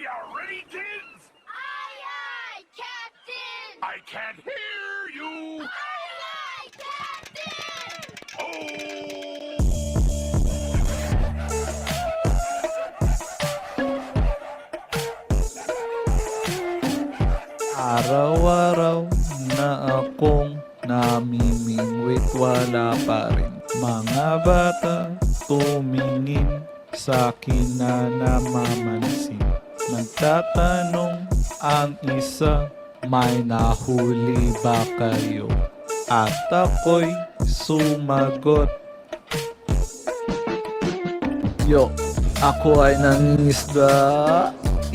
ya ready, kids? Aye, aye, Captain! I can't hear you! Aye, aye, Captain! Oh! Araw-araw na akong namimingwit, wala pa rin mga bata tumingin sa'kin na namamansin. Nagtatanong ang isa, may nahuli ba kayo? At ako'y sumagot, yo, ako ay nangingisda.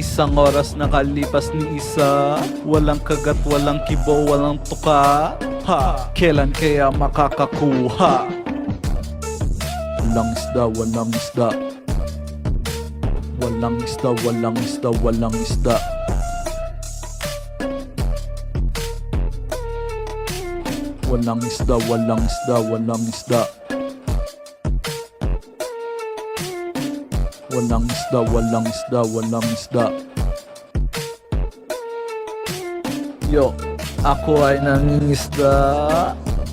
Isang oras nakalipas ni isa, walang kagat, walang kibo, walang tuka. Ha, kailan kaya makakakuha? Walang isda, walang isda. Walang isda, walang isda, walang isda. Walang isda, walang isda, walang isda. Walang isda, walang isda, walang isda. Yo, ako ay nangingisda.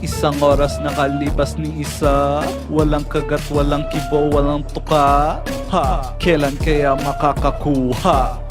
Isang oras nakalipas ni isa, walang kagat, walang kibo, walang tuka. Ha, kailan kaya makakakuha?